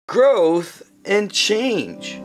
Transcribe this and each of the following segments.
growth and change.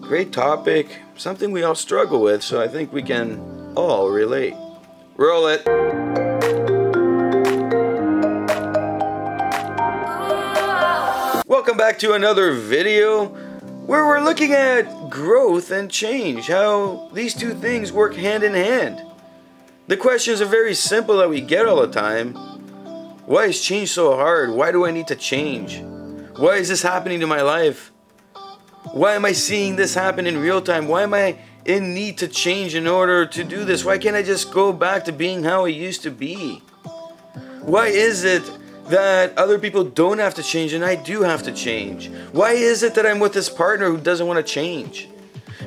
Great topic, something we all struggle with, so I think we can all relate. Roll it. Welcome back to another video where we're looking at growth and change, how these two things work hand in hand. The questions are very simple that we get all the time. Why is change so hard? Why do I need to change? Why is this happening to my life? Why am I seeing this happen in real time? Why am I in need to change in order to do this? Why can't I just go back to being how I used to be? Why is it that other people don't have to change and I do have to change? Why is it that I'm with this partner who doesn't want to change?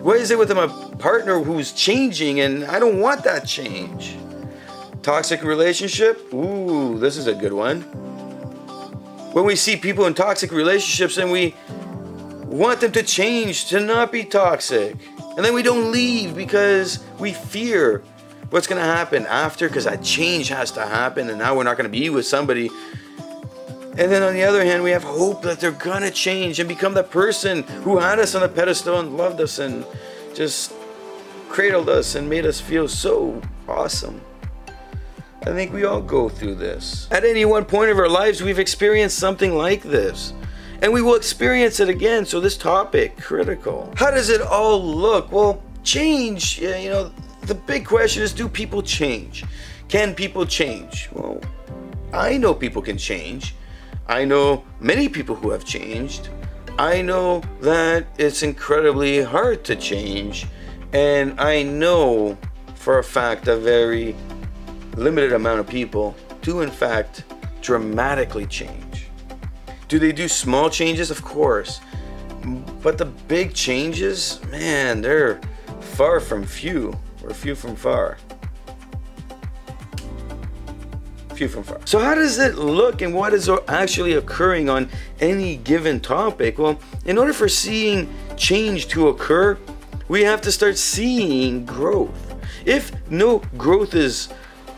Why is it with a partner who's changing and I don't want that change? Toxic relationship? Ooh, this is a good one. When we see people in toxic relationships and we want them to change, to not be toxic, and then we don't leave because we fear what's going to happen after, because that change has to happen and now we're not going to be with somebody. And then on the other hand, we have hope that they're going to change and become the person who had us on a pedestal and loved us and just cradled us and made us feel so awesome. I think we all go through this. At any one point of our lives, we've experienced something like this. And we will experience it again, so this topic, critical. How does it all look? Well, change, you know, the big question is, do people change? Can people change? Well, I know people can change. I know many people who have changed. I know that it's incredibly hard to change. And I know for a fact a very limited amount of people do in fact dramatically change. Do they do small changes? Of course. But the big changes, man, they're far from few, or few from far. Few from far. So how does it look and what is actually occurring on any given topic? Well, in order for seeing change to occur, we have to start seeing growth. If no growth is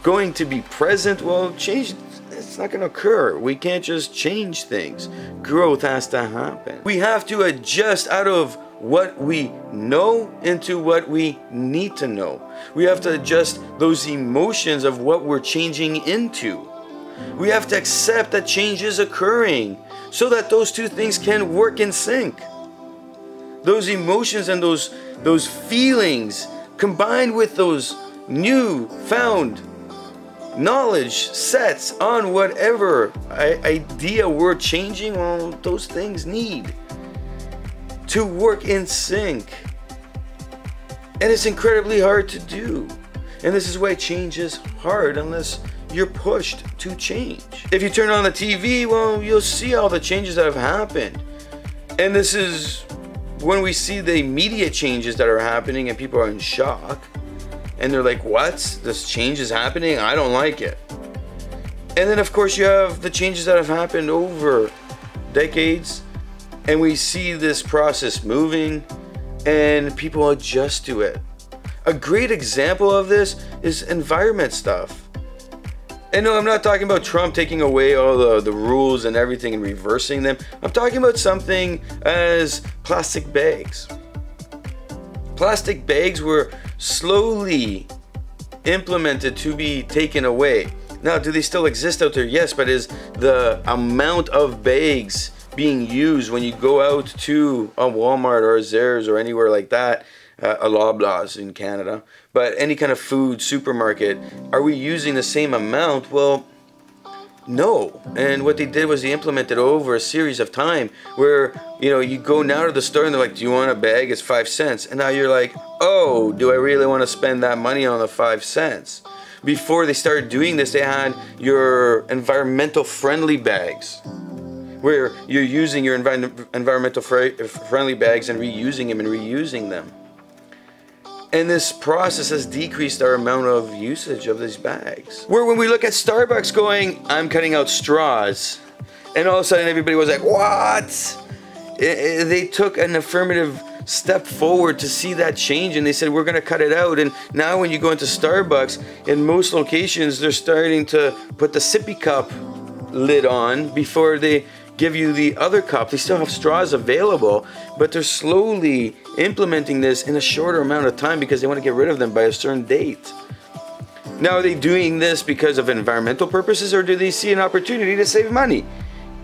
going to be present, well, change, it's not going to occur. We can't just change things. Growth has to happen. We have to adjust out of what we know into what we need to know. We have to adjust those emotions of what we're changing into. We have to accept that change is occurring so that those two things can work in sync. Those emotions and those feelings combined with those new found knowledge sets on whatever idea we're changing, well, those things need to work in sync. And it's incredibly hard to do. And this is why change is hard unless you're pushed to change. If you turn on the TV, well, you'll see all the changes that have happened. And this is when we see the immediate changes that are happening and people are in shock. And they're like, what? This change is happening? I don't like it. And then of course you have the changes that have happened over decades. And we see this process moving and people adjust to it. A great example of this is environment stuff. And no, I'm not talking about Trump taking away all the rules and everything and reversing them. I'm talking about something as plastic bags. Plastic bags were slowly implemented to be taken away. Now, do they still exist out there? Yes, but is the amount of bags being used when you go out to a Walmart or a Zehrs or anywhere like that, a Loblaws in Canada, but any kind of food supermarket, are we using the same amount? Well, no. And what they did was they implemented over a series of time where, you know, you go now to the store and they're like, do you want a bag? It's 5 cents. And now you're like, oh, do I really want to spend that money on the 5 cents? Before they started doing this, they had your environmental friendly bags where you're using your environmental friendly bags and reusing them and reusing them. And this process has decreased our amount of usage of these bags. Where when we look at Starbucks going, I'm cutting out straws, and all of a sudden everybody was like, what? They took an affirmative step forward to see that change, and they said, we're gonna cut it out. And now when you go into Starbucks, in most locations, they're starting to put the sippy cup lid on before they give you the other cup. They still have straws available, but they're slowly implementing this in a shorter amount of time because they want to get rid of them by a certain date. Now, are they doing this because of environmental purposes, or do they see an opportunity to save money?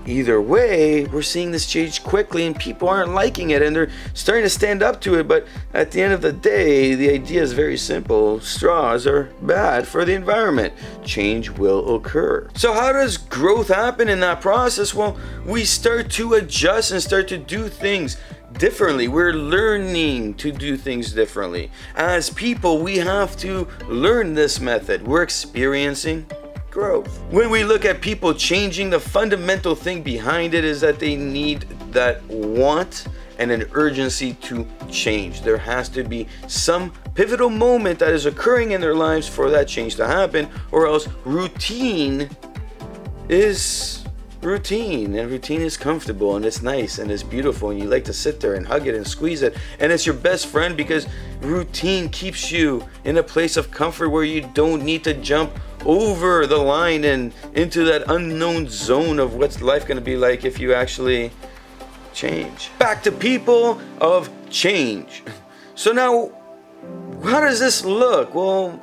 Either way, we're seeing this change quickly and people aren't liking it and they're starting to stand up to it. But at the end of the day, the idea is very simple. Straws are bad for the environment. Change will occur. So how does growth happen in that process? Well, we start to adjust and start to do things differently. We're learning to do things differently. As people, we have to learn this method. We're experiencing growth. When we look at people changing, the fundamental thing behind it is that they need that want and an urgency to change. There has to be some pivotal moment that is occurring in their lives for that change to happen, or else routine is routine, and routine is comfortable and it's nice and it's beautiful and you like to sit there and hug it and squeeze it, and it's your best friend because routine keeps you in a place of comfort where you don't need to jump over the line and into that unknown zone of what's life going to be like if you actually change. Back to people of change. So now, how does this look? Well,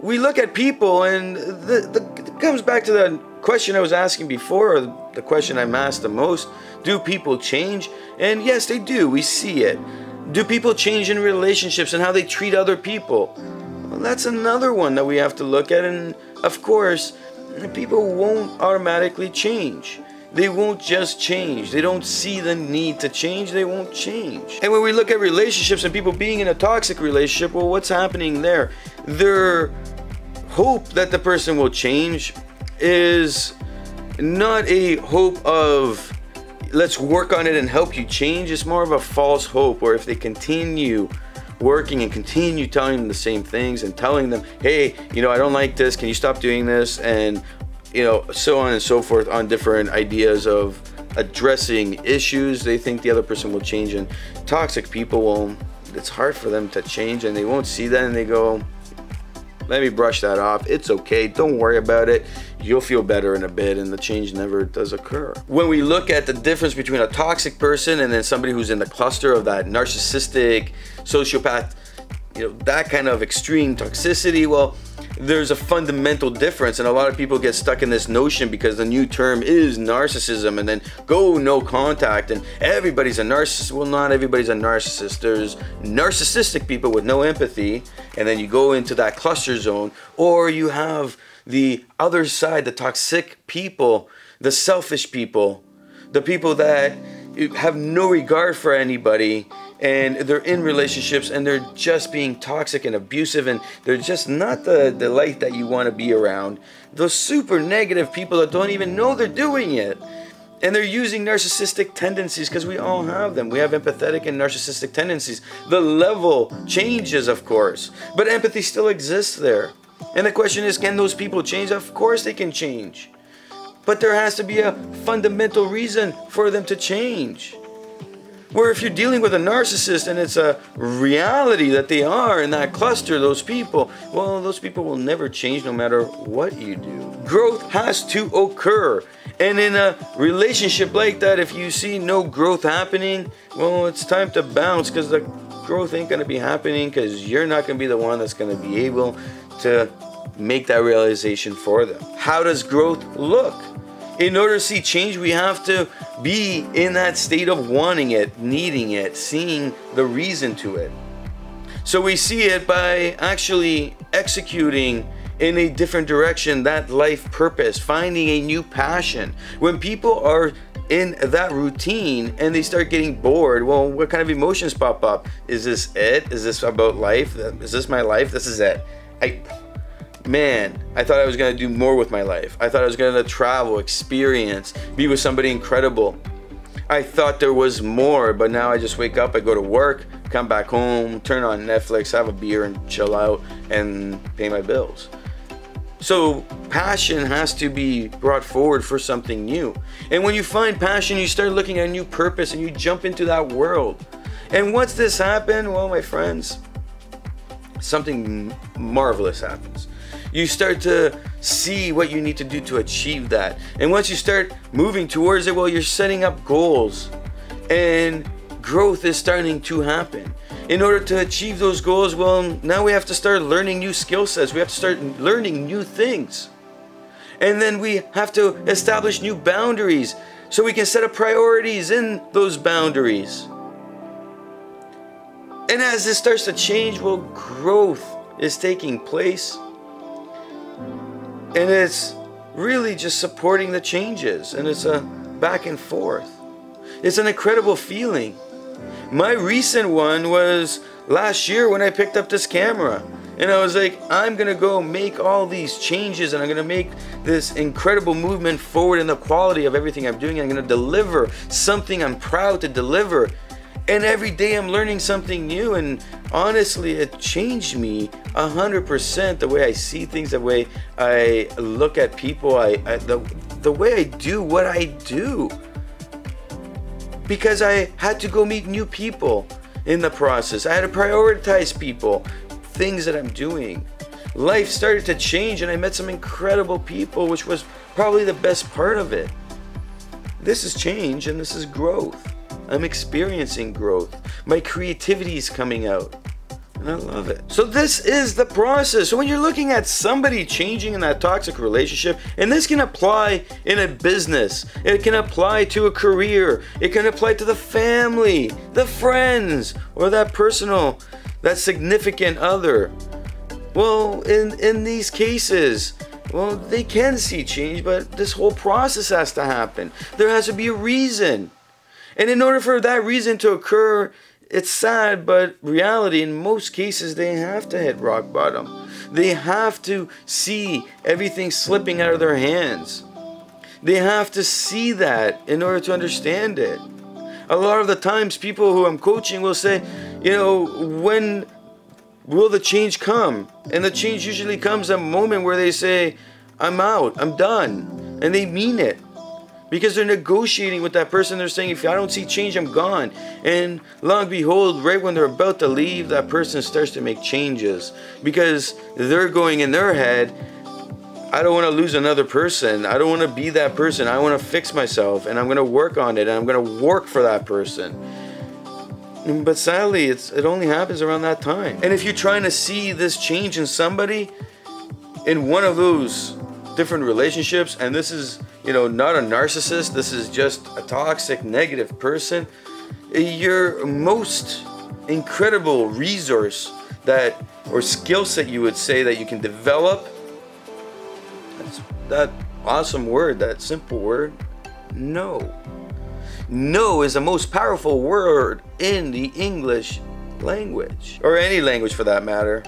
we look at people and it comes back to the question I was asking before, or the question I'm asked the most. Do people change? And yes, they do. We see it. Do people change in relationships and how they treat other people? Well, that's another one that we have to look at. And of course, people won't automatically change. They won't just change. They don't see the need to change. They won't change. And when we look at relationships and people being in a toxic relationship, well, what's happening there? Their hope that the person will change is not a hope of let's work on it and help you change. It's more of a false hope, where if they continue working and continue telling them the same things and telling them, hey, you know, I don't like this, can you stop doing this, and you know, so on and so forth, on different ideas of addressing issues, they think the other person will change. And toxic people, well, it's hard for them to change and they won't see that and they go, let me brush that off, it's okay, don't worry about it, you'll feel better in a bit, and the change never does occur. When we look at the difference between a toxic person and then somebody who's in the cluster of that narcissistic, sociopath, you know, that kind of extreme toxicity, well, there's a fundamental difference, and a lot of people get stuck in this notion because the new term is narcissism, and then go no contact and everybody's a narcissist. Well, not everybody's a narcissist. There's narcissistic people with no empathy, and then you go into that cluster zone, or you have the other side, the toxic people, the selfish people, the people that have no regard for anybody, and they're in relationships and they're just being toxic and abusive, and they're just not the light that you want to be around. Those super negative people that don't even know they're doing it, and they're using narcissistic tendencies, because we all have them. We have empathetic and narcissistic tendencies. The level changes, of course, but empathy still exists there. And the question is, can those people change? Of course they can change, but there has to be a fundamental reason for them to change. Where if you're dealing with a narcissist and it's a reality that they are in that cluster, those people, well, those people will never change no matter what you do. Growth has to occur. And in a relationship like that, if you see no growth happening, well, it's time to bounce, because the growth ain't going to be happening, because you're not going to be the one that's going to be able to make that realization for them. How does growth look? In order to see change, we have to be in that state of wanting it, needing it, seeing the reason to it. So we see it by actually executing in a different direction that life purpose, finding a new passion. When people are in that routine and they start getting bored, well, what kind of emotions pop up? Is this it? Is this about life? Is this my life? This is it. Man, I thought I was going to do more with my life. I thought I was going to travel, experience, be with somebody incredible. I thought there was more, but now I just wake up, I go to work, come back home, turn on Netflix, have a beer and chill out and pay my bills. So passion has to be brought forward for something new. And when you find passion, you start looking at a new purpose and you jump into that world. And once this happens, well, my friends, something marvelous happens. you start to see what you need to do to achieve that. And once you start moving towards it, well, you're setting up goals and growth is starting to happen. In order to achieve those goals, well, now we have to start learning new skill sets. We have to start learning new things. And then we have to establish new boundaries so we can set up priorities in those boundaries. And as this starts to change, well, growth is taking place. And it's really just supporting the changes. And it's a back and forth. It's an incredible feeling. My recent one was last year when I picked up this camera. And I was like, I'm going to go make all these changes and I'm going to make this incredible movement forward in the quality of everything I'm doing. I'm going to deliver something I'm proud to deliver. And every day I'm learning something new, and honestly it changed me 100%, the way I see things, the way I look at people, the way I do what I do. Because I had to go meet new people in the process. I had to prioritize people, things that I'm doing. Life started to change and I met some incredible people, which was probably the best part of it. This is change and this is growth. I'm experiencing growth. My creativity is coming out. And I love it. So this is the process. So when you're looking at somebody changing in that toxic relationship, and this can apply in a business, it can apply to a career, it can apply to the family, the friends, or that significant other. Well, in these cases, well, they can see change, but this whole process has to happen. There has to be a reason. And in order for that reason to occur, it's sad, but reality, in most cases, they have to hit rock bottom. They have to see everything slipping out of their hands. They have to see that in order to understand it. A lot of the times, people who I'm coaching will say, you know, when will the change come? And the change usually comes at a moment where they say, I'm out, I'm done. And they mean it. Because they're negotiating with that person. They're saying, if I don't see change, I'm gone. And lo and behold, right when they're about to leave, that person starts to make changes. Because they're going in their head, I don't want to lose another person. I don't want to be that person. I want to fix myself. And I'm going to work on it. And I'm going to work for that person. But sadly, it only happens around that time. And if you're trying to see this change in somebody, in one of those different relationships, and this is, you know, not a narcissist, this is just a toxic, negative person, your most incredible resource that, or skill set you would say, that you can develop, that's that awesome word, that simple word, no. No is the most powerful word in the English language, or any language for that matter.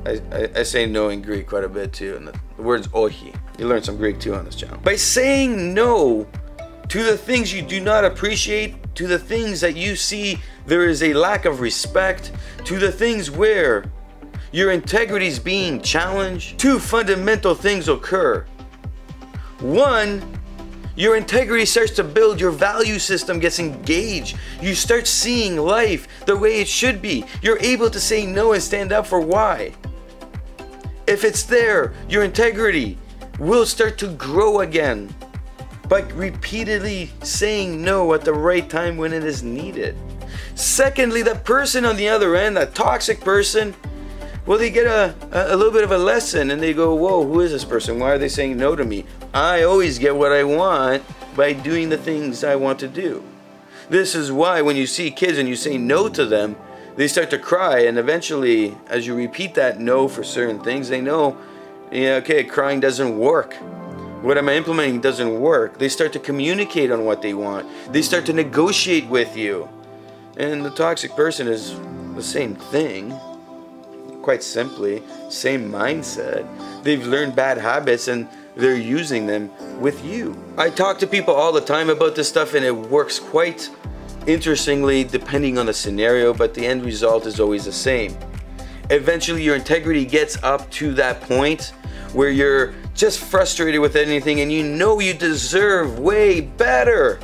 I say no in Greek quite a bit too, and the word's ohi. You learn some Greek too on this channel. By saying no to the things you do not appreciate, to the things that you see there is a lack of respect, to the things where your integrity is being challenged, two fundamental things occur. One, your integrity starts to build, your value system gets engaged. You start seeing life the way it should be. You're able to say no and stand up for why. If it's there, your integrity will start to grow again by repeatedly saying no at the right time when it is needed. Secondly, the person on the other end, that toxic person, well, they get a little bit of a lesson and they go, whoa, who is this person? Why are they saying no to me? I always get what I want by doing the things I want to do. This is why when you see kids and you say no to them, they start to cry, and eventually, as you repeat that no for certain things, they know, yeah, okay, crying doesn't work. What I'm implementing doesn't work. They start to communicate on what they want. They start to negotiate with you. And the toxic person is the same thing. Quite simply, same mindset. They've learned bad habits and they're using them with you. I talk to people all the time about this stuff, and it works quite interestingly depending on the scenario, but the end result is always the same. Eventually your integrity gets up to that point where you're just frustrated with anything and you know you deserve way better.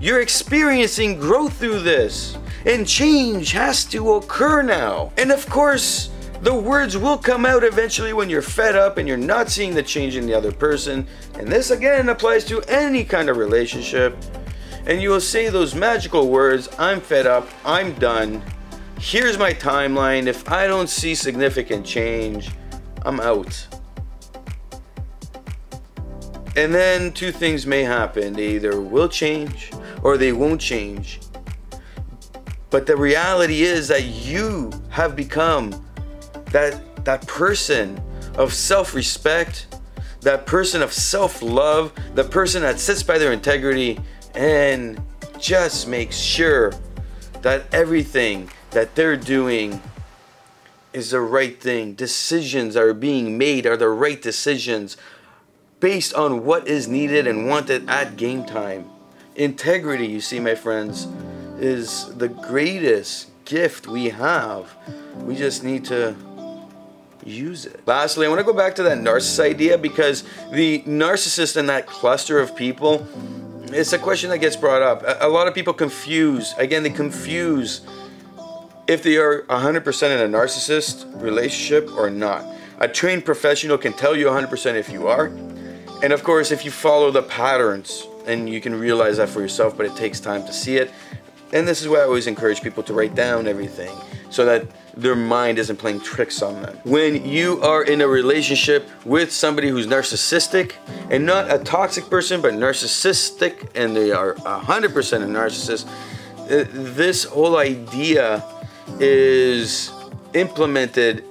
You're experiencing growth through this, and change has to occur now. And of course, The words will come out eventually when you're fed up and you're not seeing the change in the other person. And this again applies to any kind of relationship. And you will say those magical words, I'm fed up, I'm done, here's my timeline, if I don't see significant change, I'm out. And then two things may happen. They either will change or they won't change. But the reality is that you have become that person of self-respect, that person of self-love, the person that sits by their integrity and just makes sure that everything that they're doing is the right thing. Decisions that are being made are the right decisions based on what is needed and wanted at game time. Integrity, you see, my friends, is the greatest gift we have. We just need to use it. Lastly, I want to go back to that narcissist idea, because the narcissist in that cluster of people, it's a question that gets brought up. A lot of people confuse, again, they confuse if they are 100% in a narcissist relationship or not. A trained professional can tell you 100% if you are. And of course, if you follow the patterns, and you can realize that for yourself, but it takes time to see it. And this is why I always encourage people to write down everything so that their mind isn't playing tricks on them. When you are in a relationship with somebody who's narcissistic, and not a toxic person, but narcissistic, and they are 100% a narcissist, this whole idea is implemented.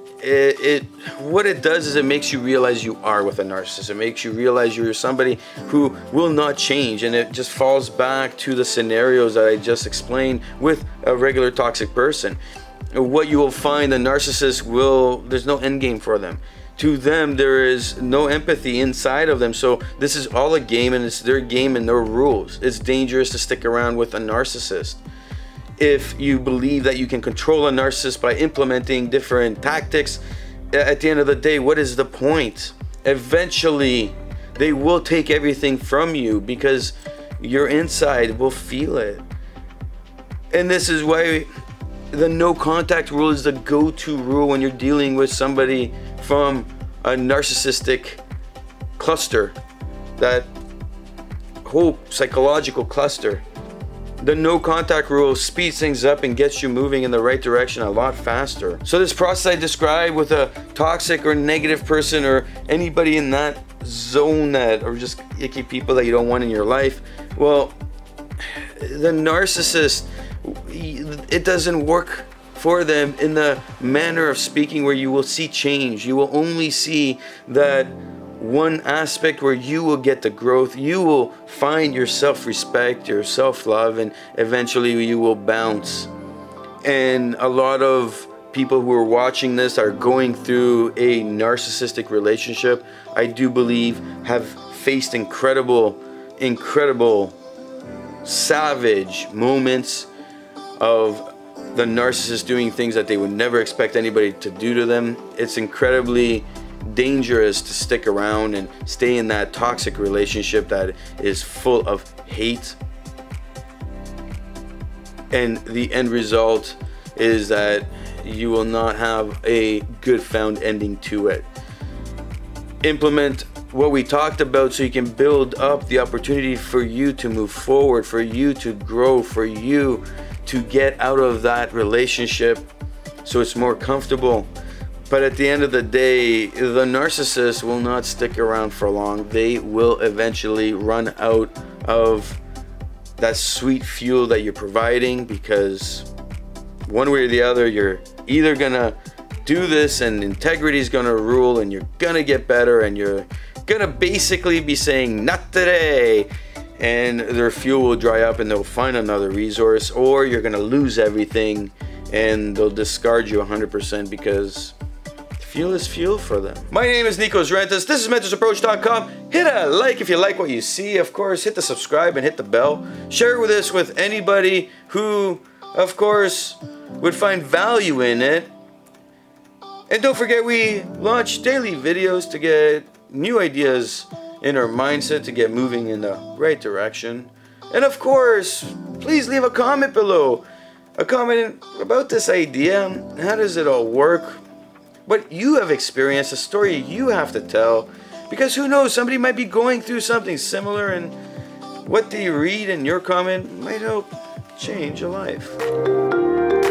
What it does is it makes you realize you are with a narcissist. It makes you realize you're somebody who will not change, and it just falls back to the scenarios that I just explained with a regular toxic person. What you will find, the narcissist there's no end game for them. To them, there is no empathy inside of them. So this is all a game, and it's their game and their rules. It's dangerous to stick around with a narcissist. If you believe that you can control a narcissist by implementing different tactics, at the end of the day, what is the point? Eventually, they will take everything from you because your inside will feel it. And this is why the no contact rule is the go-to rule when you're dealing with somebody from a narcissistic cluster, that whole psychological cluster. The no contact rule speeds things up and gets you moving in the right direction a lot faster. So this process I described with a toxic or negative person, or anybody in that zone that are just icky people that you don't want in your life, well, the narcissist, it doesn't work for them in the manner of speaking where you will see change. You will only see that one aspect where you will get the growth. You will find your self-respect, your self-love, and eventually you will bounce. And a lot of people who are watching this are going through a narcissistic relationship. I do believe have faced incredible savage moments of the narcissist doing things that they would never expect anybody to do to them. It's incredibly dangerous to stick around and stay in that toxic relationship that is full of hate. And the end result is that you will not have a good found ending to it. Implement what we talked about so you can build up the opportunity for you to move forward, for you to grow, for you to get out of that relationship so it's more comfortable. But at the end of the day, the narcissist will not stick around for long. They will eventually run out of that sweet fuel that you're providing, because one way or the other, you're either gonna do this and integrity is gonna rule and you're gonna get better, and you're gonna basically be saying, not today, and their fuel will dry up and they'll find another resource, or you're gonna lose everything and they'll discard you 100% because fuel is fuel for them. My name is Nikos Rentas. This is mentorsapproach.com. Hit a like if you like what you see. Of course, hit the subscribe and hit the bell. Share this with anybody who, of course, would find value in it. And don't forget, we launch daily videos to get new ideas in our mindset, to get moving in the right direction. And of course, please leave a comment below. A comment about this idea. How does it all work? what you have experienced, a story you have to tell. Because who knows, somebody might be going through something similar, and what they read in your comment might help change a life.